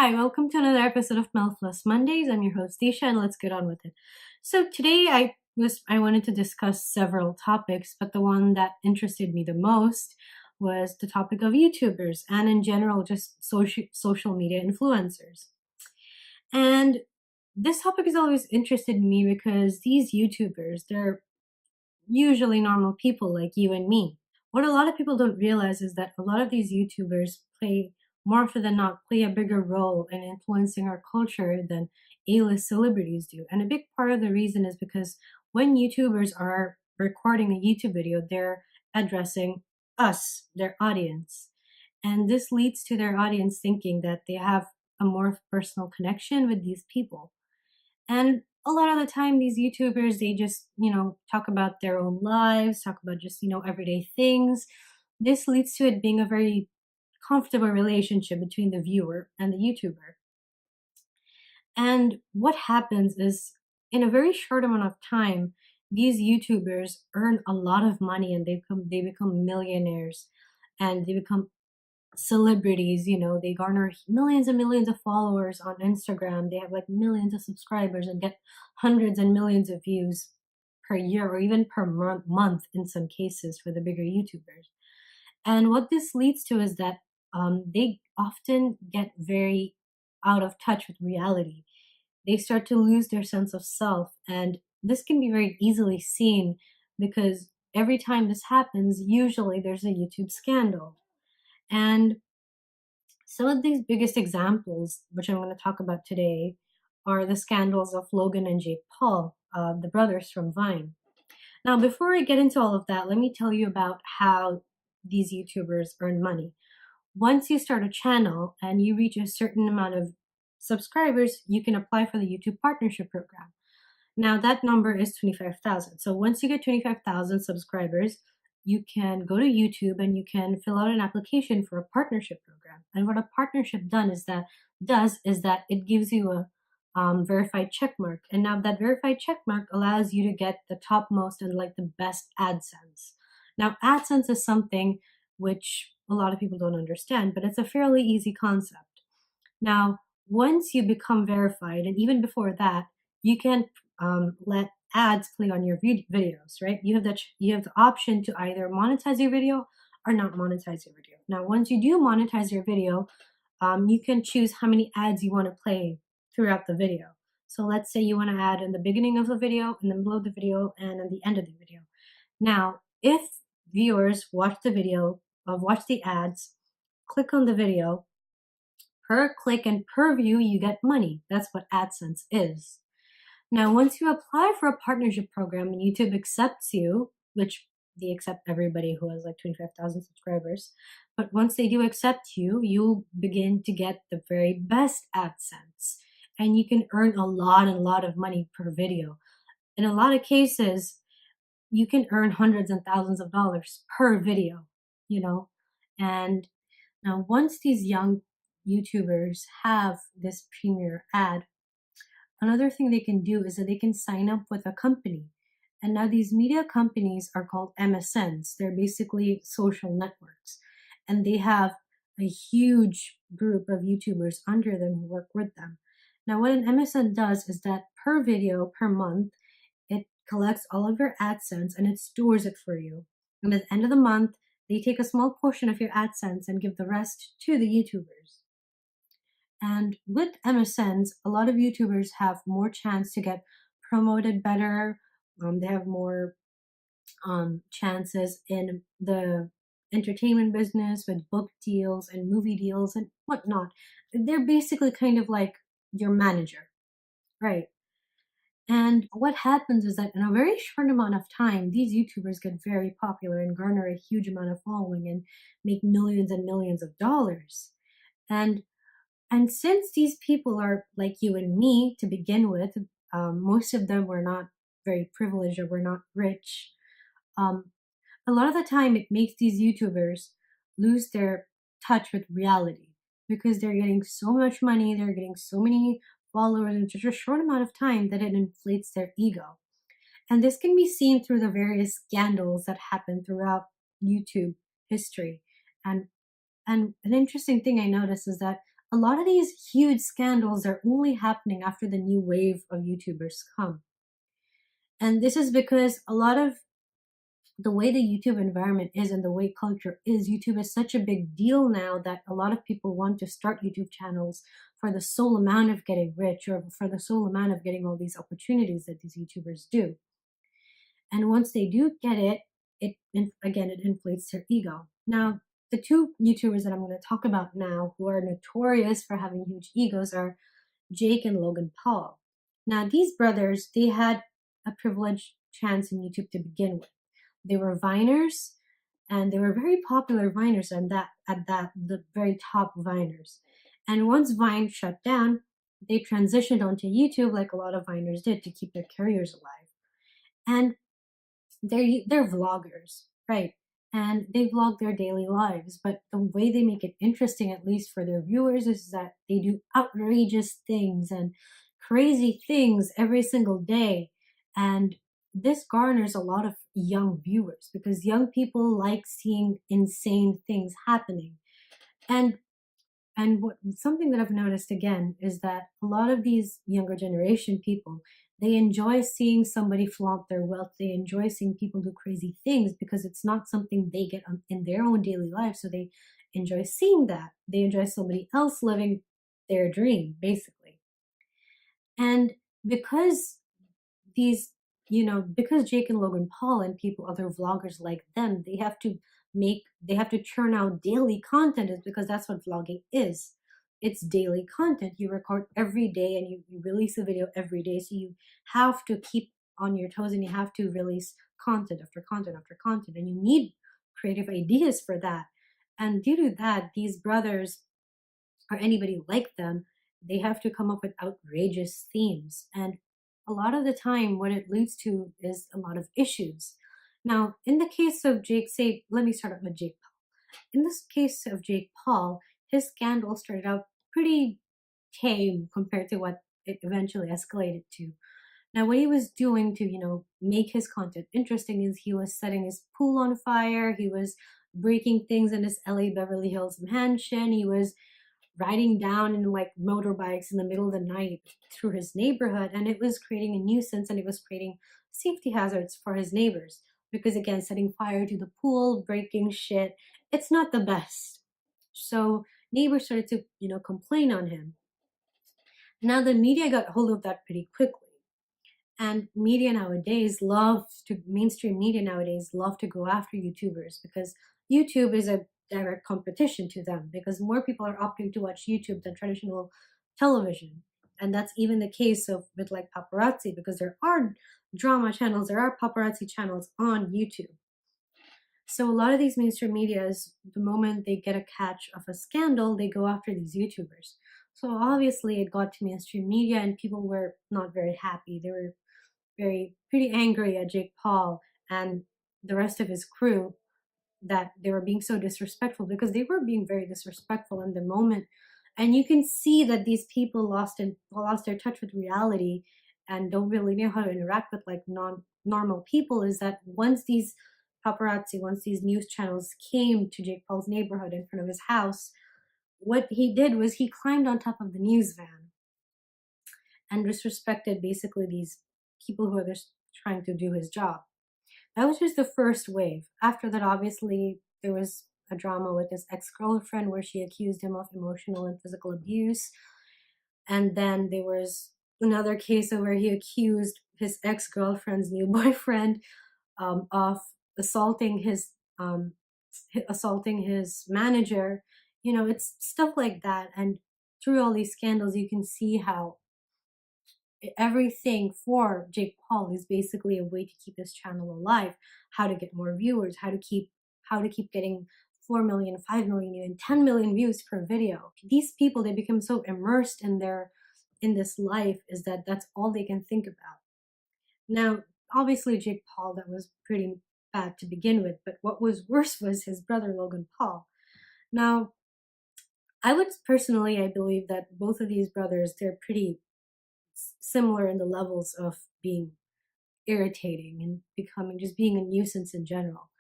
Hi, welcome to another episode of Mellifluous Mondays. I'm your host Disha, and let's get on with it. So today I wanted to discuss several topics, but the one that interested me the most was the topic of YouTubers and in general just social media influencers. And this topic has always interested me because these YouTubers, they're usually normal people like you and me. What a lot of people don't realize is that a lot of these YouTubers play, more often than not, play a bigger role in influencing our culture than A-list celebrities do. And a big part of the reason is because when YouTubers are recording a YouTube video, they're addressing us, their audience. And this leads to their audience thinking that they have a more personal connection with these people. And a lot of the time, these YouTubers, they just, talk about their own lives, talk about just, everyday things. This leads to it being a very comfortable relationship between the viewer and the YouTuber. And what happens is, in a very short amount of time, these YouTubers earn a lot of money and they become millionaires and they become celebrities. They garner millions and millions of followers on Instagram. They have like millions of subscribers and get hundreds and millions of views per year or even per month in some cases for the bigger YouTubers. And what this leads to is that they often get very out of touch with reality. They start to lose their sense of self, and this can be very easily seen because every time this happens, usually there's a YouTube scandal. And some of these biggest examples, which I'm going to talk about today, are the scandals of Logan and Jake Paul, the brothers from Vine. Now, before I get into all of that, let me tell you about how these YouTubers earn money. Once you start a channel and you reach a certain amount of subscribers, you can apply for the YouTube Partnership Program. Now, that number is 25,000. So once you get 25,000 subscribers, you can go to YouTube and you can fill out an application for a partnership program. And what a partnership does is that it gives you a verified check mark. And now that verified check mark allows you to get the topmost and like the best AdSense. Now, AdSense is something which a lot of people don't understand, but it's a fairly easy concept. Now, once you become verified, and even before that, you can let ads play on your videos, right? You have the option to either monetize your video or not monetize your video. Now, once you do monetize your video, you can choose how many ads you want to play throughout the video. So let's say you want to add in the beginning of the video, in the middle of the video, and at the end of the video. Now, if viewers watch the video, watch the ads, click on the video, per click and per view, you get money. That's what AdSense is. Now, once you apply for a partnership program and YouTube accepts you, which they accept everybody who has like 25,000 subscribers, but once they do accept you, you begin to get the very best AdSense. And you can earn a lot of money per video. In a lot of cases, you can earn hundreds and thousands of dollars per video, you know? And now, once these young YouTubers have this premier ad, another thing they can do is that they can sign up with a company. And now these media companies are called MSNs. They're basically social networks. And they have a huge group of YouTubers under them who work with them. Now, what an MSN does is that per video, per month, it collects all of your AdSense and it stores it for you. And at the end of the month, they take a small portion of your AdSense and give the rest to the YouTubers. And with MSNs, a lot of YouTubers have more chance to get promoted better. They have more chances in the entertainment business with book deals and movie deals and whatnot. They're basically kind of like your manager, right? And what happens is that in a very short amount of time, these YouTubers get very popular and garner a huge amount of following and make millions and millions of dollars. And since these people are like you and me to begin with, most of them were not very privileged or were not rich. A lot of the time, it makes these YouTubers lose their touch with reality because they're getting so much money, they're getting so many followers in such a short amount of time that it inflates their ego. And this can be seen through the various scandals that happen throughout YouTube history. And an interesting thing I noticed is that a lot of these huge scandals are only happening after the new wave of YouTubers come. And this is because a lot of the way the YouTube environment is and the way culture is, YouTube is such a big deal now that a lot of people want to start YouTube channels for the sole amount of getting rich or for the sole amount of getting all these opportunities that these YouTubers do. And once they do get it, again, it inflates their ego. Now, the two YouTubers that I'm going to talk about now who are notorious for having huge egos are Jake and Logan Paul. Now, these brothers, they had a privileged chance in YouTube to begin with. They were Viners, and they were very popular Viners, and the very top Viners. And once Vine shut down, they transitioned onto YouTube like a lot of Viners did to keep their careers alive. And they're vloggers, right? And they vlog their daily lives, but the way they make it interesting, at least for their viewers, is that they do outrageous things and crazy things every single day. And this garners a lot of young viewers because young people like seeing insane things happening. And something that I've noticed again is that a lot of these younger generation people, they enjoy seeing somebody flaunt their wealth. They enjoy seeing people do crazy things because it's not something they get in their own daily life. So they enjoy seeing that. They enjoy somebody else living their dream, basically. And because these, because Jake and Logan Paul and other vloggers like them, they have to churn out daily content, is because that's what vlogging is. It's daily content. You record every day and you release a video every day. So you have to keep on your toes and you have to release content after content after content. And you need creative ideas for that. And due to that, these brothers or anybody like them, they have to come up with outrageous themes. And a lot of the time, what it leads to is a lot of issues. Now, in the case of let me start out with Jake Paul. In this case of Jake Paul, his scandal started out pretty tame compared to what it eventually escalated to. Now, what he was doing to, make his content interesting is he was setting his pool on fire. He was breaking things in his LA Beverly Hills mansion. He was riding down in like motorbikes in the middle of the night through his neighborhood, and it was creating a nuisance and it was creating safety hazards for his neighbors because, again, setting fire to the pool, breaking shit, it's not the best. So neighbors started to complain on him. Now the media got hold of that pretty quickly, and mainstream media nowadays love to go after YouTubers because YouTube is a direct competition to them because more people are opting to watch YouTube than traditional television. And that's even the case with like paparazzi, because there are drama channels, there are paparazzi channels on YouTube. So a lot of these mainstream medias, the moment they get a catch of a scandal, they go after these YouTubers. So obviously it got to mainstream media and people were not very happy. They were pretty angry at Jake Paul and the rest of his crew that they were being so disrespectful, because they were being very disrespectful in the moment. And you can see that these people lost their touch with reality and don't really know how to interact with like normal people. Is that once these news channels came to Jake Paul's neighborhood in front of his house, what he did was he climbed on top of the news van and disrespected basically these people who are just trying to do his job. That was just the first wave. After that, obviously, there was a drama with his ex-girlfriend where she accused him of emotional and physical abuse. And then there was another case where he accused his ex-girlfriend's new boyfriend of assaulting his manager. It's stuff like that. And through all these scandals, you can see how everything for Jake Paul is basically a way to keep his channel alive, how to get more viewers, how to keep getting 4 million, 5 million, even 10 million views per video. These people, they become so immersed in this life, is that that's all they can think about. Now, obviously Jake Paul, that was pretty bad to begin with, but what was worse was his brother Logan Paul. Now, I believe that both of these brothers, they're pretty similar in the levels of being irritating and being a nuisance in general.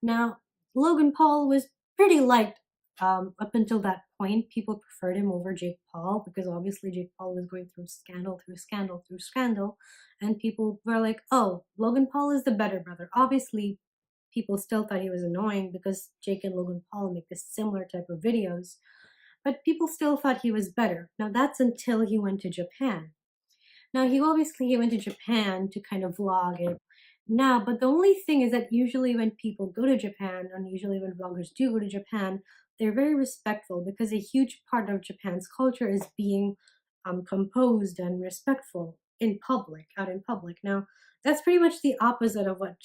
Now, Logan Paul was pretty liked Up until that point, people preferred him over Jake Paul because obviously Jake Paul was going through scandal through scandal through scandal, and people were like, "Oh, Logan Paul is the better brother." Obviously, people still thought he was annoying because Jake and Logan Paul make this similar type of videos, but people still thought he was better. Now that's until he went to Japan. Now he went to Japan to kind of vlog it. Now, but the only thing is that usually when people go to Japan, and usually when vloggers do go to Japan, they're very respectful because a huge part of Japan's culture is being composed and respectful in public, out in public. Now, that's pretty much the opposite of what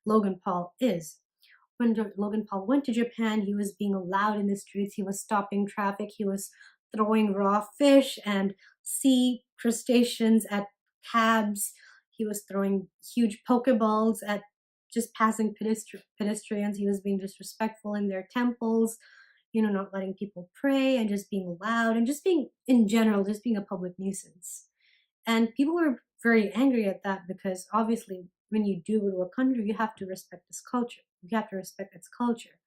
Logan Paul is. When Logan Paul went to Japan, he was being loud in the streets, he was stopping traffic, he was throwing raw fish and sea crustaceans at cabs. He was throwing huge pokeballs at just passing pedestrians. He was being disrespectful in their temples, not letting people pray and just being loud and just being, in general, just being a public nuisance. And people were very angry at that because obviously, when you do go to a country, you have to respect this culture. You have to respect its culture.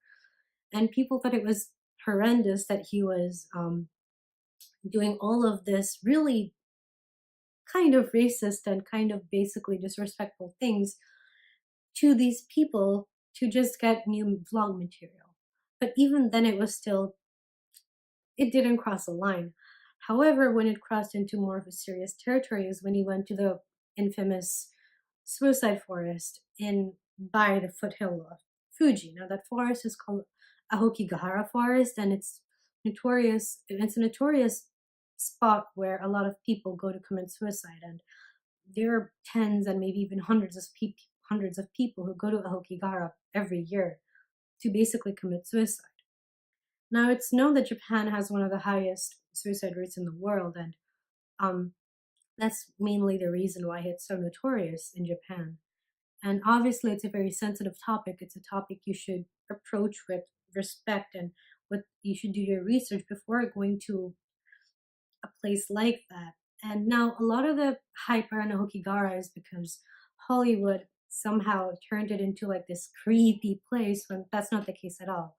And people thought it was horrendous that he was doing all of this really kind of racist and kind of basically disrespectful things to these people to just get new vlog material. But even then, it didn't cross a line. However, when it crossed into more of a serious territory is when he went to the infamous suicide forest in by the foothill of Fuji. Now that forest is called Ahokigahara Forest, and it's notorious. It's a notorious spot where a lot of people go to commit suicide, and there are tens and maybe even hundreds of people who go to Ahokigahara every year to basically commit suicide. Now it's known that Japan has one of the highest suicide rates in the world, and um, that's mainly the reason why it's so notorious in Japan. And obviously, it's a very sensitive topic. It's a topic you should approach with respect, and what you should do your research before going to a place like that. And now, a lot of the hype around Ahokigahara is because Hollywood somehow turned it into like this creepy place when that's not the case at all.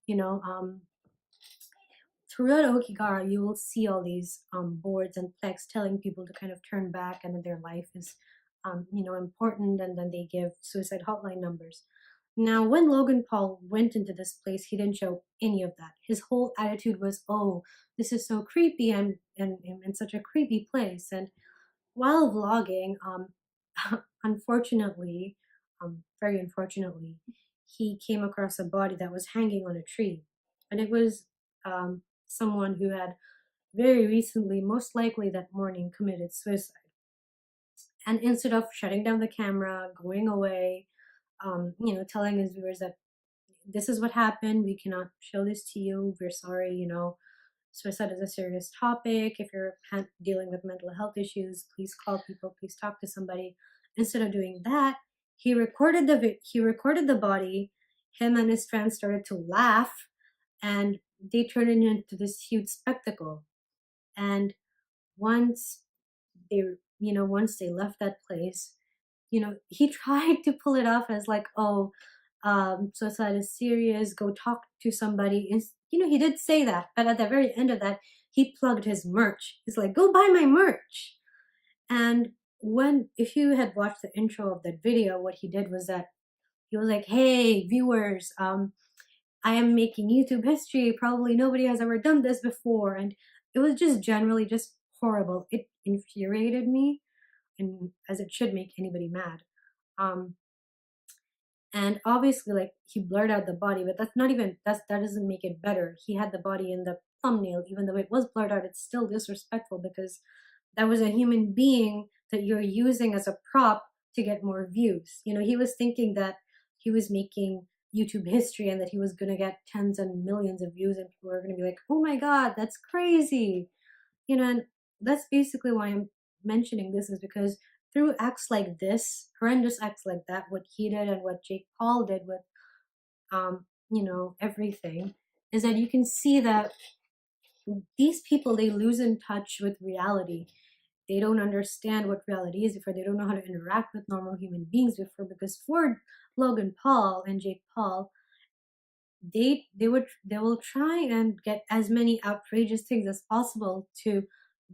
You know, throughout Ahokigahara, you will see all these boards and texts telling people to kind of turn back and that their life is, important, and then they give suicide hotline numbers. Now, when Logan Paul went into this place, he didn't show any of that. His whole attitude was, "Oh, this is so creepy and such a creepy place." And while vlogging, unfortunately, very unfortunately, he came across a body that was hanging on a tree, and it was someone who had very recently, most likely that morning, committed suicide. And instead of shutting down the camera, going away, telling his viewers that this is what happened, we cannot show this to you, we're sorry, suicide is a serious topic. If you're dealing with mental health issues, please call people, please talk to somebody. Instead of doing that, he recorded the body. Him and his friends started to laugh, and they turned it into this huge spectacle. And once once they left that place, he tried to pull it off as like, "Oh, suicide is serious, go talk to somebody." He did say that, but at the very end of that, he plugged his merch. He's like, "Go buy my merch." And if you had watched the intro of that video, what he did was that he was like, "Hey, viewers, I am making YouTube history. Probably nobody has ever done this before." And it was just generally just horrible. It infuriated me, and as it should make anybody mad. Um, and obviously, like, he blurred out the body, but that doesn't make it better. He had the body in the thumbnail, even though it was blurred out. It's still disrespectful because that was a human being that you're using as a prop to get more views. He was thinking that he was making YouTube history and that he was going to get tens and millions of views, and people are going to be like, "Oh my God, that's crazy." And that's basically why I'm mentioning this, is because through acts like this, horrendous acts like that, what he did and what Jake Paul did with, everything, is that you can see that these people, they lose in touch with reality. They don't understand what reality is before. They don't know how to interact with normal human beings before, because for Logan Paul and Jake Paul, they will try and get as many outrageous things as possible to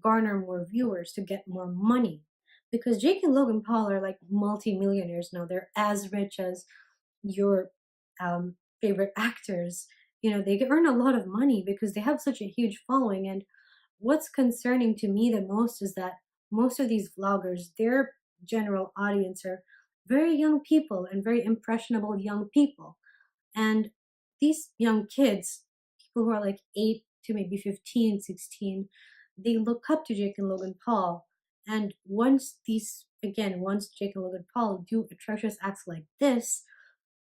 garner more viewers, to get more money, because Jake and Logan Paul are like multi-millionaires now. They're as rich as your favorite actors. They earn a lot of money because they have such a huge following. And what's concerning to me the most is that most of these vloggers, their general audience are very young people and very impressionable young people. And these young kids, people who are like 8 to maybe 15, 16, they look up to Jake and Logan Paul. And once Jake and Logan Paul do atrocious acts like this,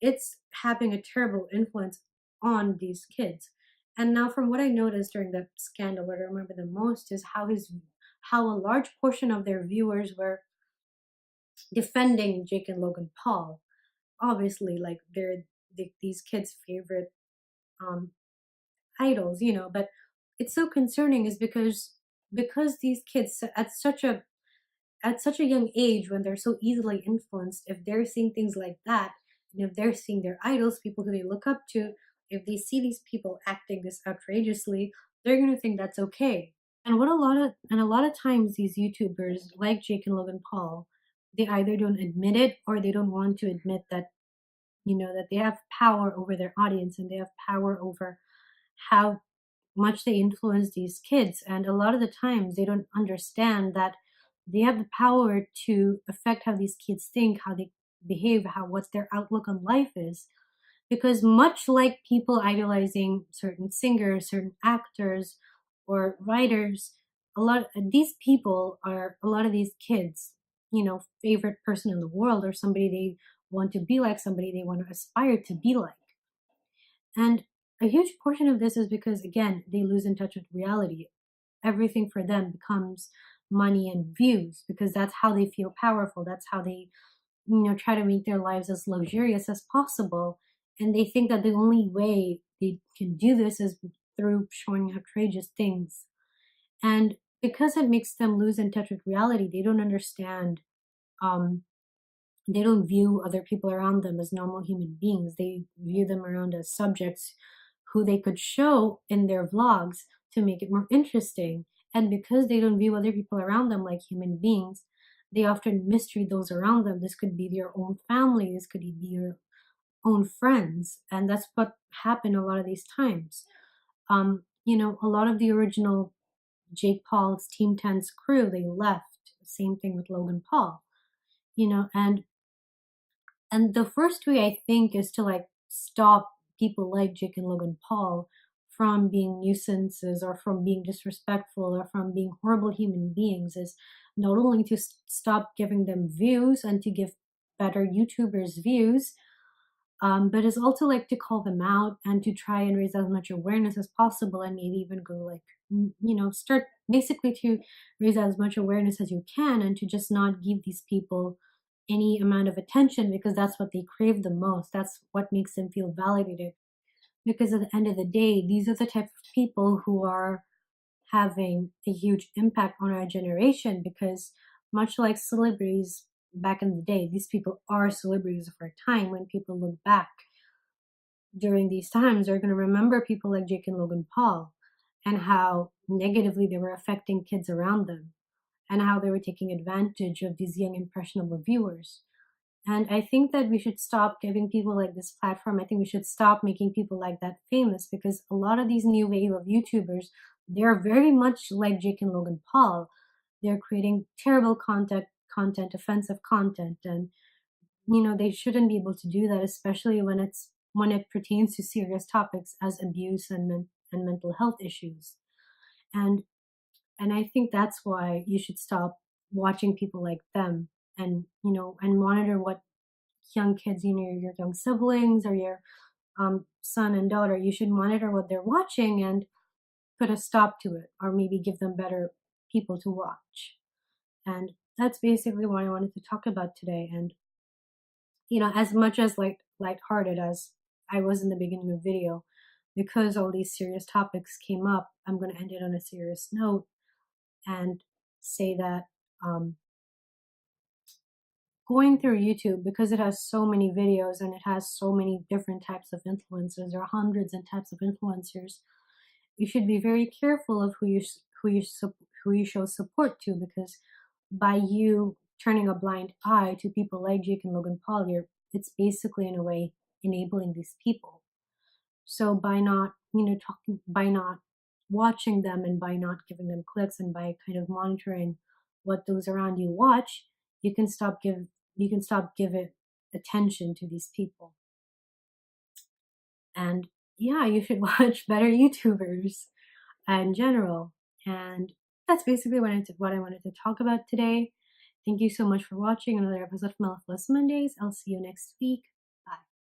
it's having a terrible influence on these kids. And now, from what I noticed during the scandal, what I remember the most is how a large portion of their viewers were defending Jake and Logan Paul. Obviously, like these kids' favorite um, idols, But it's so concerning is because these kids at such a young age, when they're so easily influenced, if they're seeing things like that, and if they're seeing their idols, people who they look up to, if they see these people acting this outrageously, they're going to think that's okay. And a lot of times these YouTubers like Jake and Logan Paul, they either don't admit it or they don't want to admit that they have power over their audience and they have power over how much they influence these kids. And a lot of the times they don't understand that they have the power to affect how these kids think, how they behave, what's their outlook on life is. Because much like people idolizing certain singers, certain actors, or writers, a lot of these kids, favorite person in the world, or somebody they want to be like, somebody they want to aspire to be like. And a huge portion of this is because, again, they lose in touch with reality. Everything for them becomes money and views because that's how they feel powerful. That's how they, try to make their lives as luxurious as possible. And they think that the only way they can do this is through showing outrageous things. And because it makes them lose in touch with reality, they don't understand um, they don't view other people around them as normal human beings. They view them around as subjects who they could show in their vlogs to make it more interesting. And because they don't view other people around them like human beings, they often mistreat those around them. This could be their own family, this could be your own friends. And that's what happened a lot of these times. A lot of the original Jake Paul's Team 10's crew, they left. Same thing with Logan Paul, and the first way I think is to like stop people like Jake and Logan Paul from being nuisances or from being disrespectful or from being horrible human beings is not only to stop giving them views and to give better YouTubers views, but it's also like to call them out and to try and raise as much awareness as possible and maybe even go like, start basically to raise as much awareness as you can and to just not give these people any amount of attention because that's what they crave the most. That's what makes them feel validated. Because at the end of the day, these are the type of people who are having a huge impact on our generation because much like celebrities back in the day, these people are celebrities of our time. When people look back during these times, they're going to remember people like Jake and Logan Paul and how negatively they were affecting kids around them and how they were taking advantage of these young impressionable viewers. And I think that we should stop giving people like this platform. I think we should stop making people like that famous because a lot of these new wave of YouTubers, they're very much like Jake and Logan Paul. They're creating terrible content, offensive content, and they shouldn't be able to do that, especially when it pertains to serious topics as abuse and mental health issues. And and I think that's why you should stop watching people like them and and monitor what young kids, your young siblings or your son and daughter, you should monitor what they're watching and put a stop to it or maybe give them better people to watch. And that's basically what I wanted to talk about today. And as much as like lighthearted as I was in the beginning of the video, because all these serious topics came up, I'm going to end it on a serious note and say that um, going through YouTube, because it has so many videos and it has so many different types of influencers, there are hundreds and types of influencers, you should be very careful of who you show support to, because by you turning a blind eye to people like Jake and Logan Paul, it's basically in a way enabling these people. So by not, by not watching them, and by not giving them clicks, and by kind of monitoring what those around you watch, you can stop giving attention to these people. And yeah, you should watch better YouTubers in general. And that's basically what I wanted to talk about today. Thank you so much for watching another episode of Mellifluous Mondays. I'll see you next week.